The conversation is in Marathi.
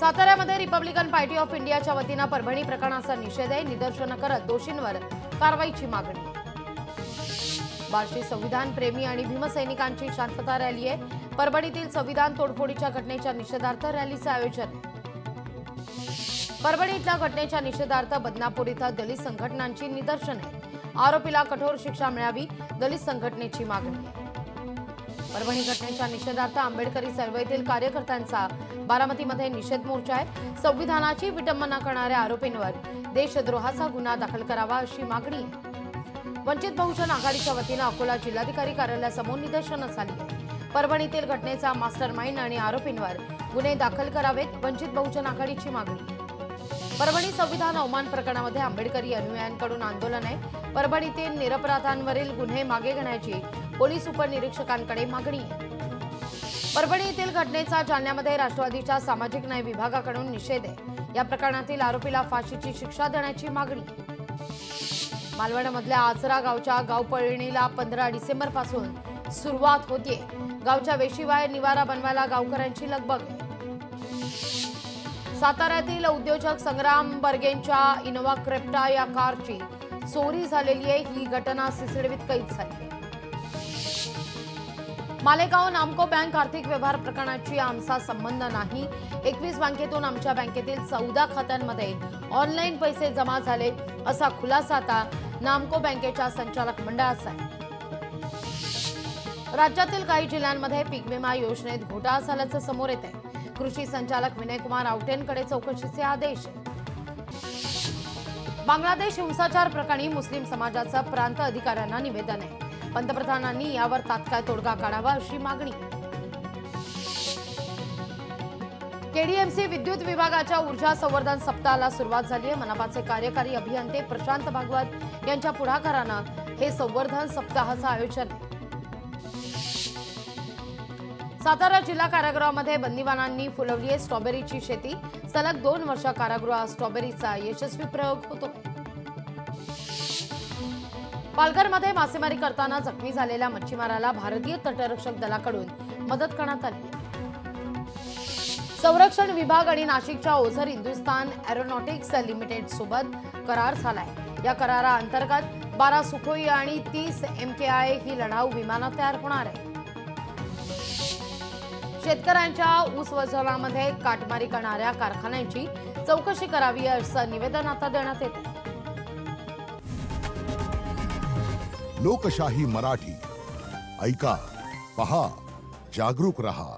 साताऱ्यामध्ये रिपब्लिकन पार्टी ऑफ इंडियाच्या वतीनं परभणी प्रकरणाचा निषेध आहे. निदर्शनं करत दोषींवर कारवाईची मागणी. बार्शी संविधान प्रेमी आणि भीमसैनिकांची शांतता रॅली आहे. परभणीतील संविधान तोडफोडीच्या घटनेच्या निषेधार्थ रॅलीचं आयोजन. परभणीतल्या घटनेच्या निषेधार्थ बदनापूर इथं दलित संघटनांची निदर्शने. आरोपीला कठोर शिक्षा मिळावी, दलित संघटनेची मागणी. परभणी घटनेच्या निषेधार्थ आंबेडकरी चळवळीतील कार्यकर्त्यांचा बारामतीमध्ये निषेध मोर्चा आहे. संविधानाची विटंबना करणाऱ्या आरोपींवर देशद्रोहाचा गुन्हा दाखल करावा अशी मागणी आहे. वंचित बहुजन आघाडीच्या वतीनं अकोला जिल्हाधिकारी कार्यालयासमोर निदर्शनं झाली आहे. परभणीतील घटनेचा मास्टरमाइंड आणि आरोपींवर गुन्हे दाखल करावेत, वंचित बहुजन आघाडीची मागणी आहे. परभणी संविधान अवमान प्रकरणामध्ये आंबेडकरी अनुयायांकडून आंदोलन आहे. परभणीतील निरपराधांवरील गुन्हे मागे घेण्याची पोलीस उपनिरीक्षकांकडे मागणी आहे. परभणी येथील घटनेचा जालन्यामध्ये राष्ट्रवादीच्या सामाजिक न्याय विभागाकडून निषेध आहे. या प्रकरणातील आरोपीला फाशीची शिक्षा देण्याची मागणी आहे. मालवणमधल्या आचरा गावच्या गावपळणीला 15 डिसेंबरपासून सुरुवात होतीये. गावच्या वेशीबाहेर निवारा बनवायला गावकऱ्यांची लगबग आहे. साताऱ्यातील उद्योजक संग्राम बर्गेंच्या इनोव्हा क्रेप्टा या कारची चोरी झालेली आहे. ही घटना सीसीटीव्हीत कैद झाली आहे. मालेगाव नामको बँक आर्थिक व्यवहार प्रकरणाची आमचा संबंध नाही. 21 बँकेतून आमच्या बँकेतील 14 खात्यांमध्ये ऑनलाईन पैसे जमा झाले असा खुलासा आता नामको बँकेच्या संचालक मंडळाचा आहे. राज्यातील काही जिल्ह्यांमध्ये पीक विमा योजनेत घोटाळा झाल्याचं समोर येत आहे. कृषी संचालक विनयकुमार आवटेंकडे चौकशीचे आदेश. बांगलादेश हिंसाचार प्रकरणी मुस्लिम समाजाचं प्रांत अधिकाऱ्यांना निवेदन आहे. पंतप्रधानांनी यावर तात्काळ तोडगा काढावा अशी मागणी. केडीएमसी विद्युत विभागाच्या ऊर्जा संवर्धन सप्ताहाला सुरुवात झाली आहे. मनपाचे कार्यकारी अभियंते प्रशांत भागवत यांच्या पुढाकारानं हे संवर्धन सप्ताहाचं आयोजन आहे. सातारा जिल्हा कारागृहामध्ये बंदिवानांनी फुलवली आहे स्ट्रॉबेरीची शेती. सलग 2 वर्ष कारागृहात स्ट्रॉबेरीचा यशस्वी प्रयोग होतो. पालघरमध्ये मासेमारी करताना जखमी झालेल्या मच्छीमाराला भारतीय तटरक्षक दलाकडून मदत करण्यात आली. संरक्षण विभाग आणि नाशिकच्या ओझर हिंदुस्थान एरोनॉटिक्स लिमिटेड सोबत करार झालाय. या कराराअंतर्गत 12 सुखोई आणि 30 MKI ही लढाऊ विमानं तयार होणार आहे. शेतकऱ्यांच्या ऊस वजनामध्ये काटमारी करणाऱ्या कारखान्यांची चौकशी करावी असं निवेदन आता देण्यात येते. लोकशाही मराठी ऐका, पहा, जागरूक रहा.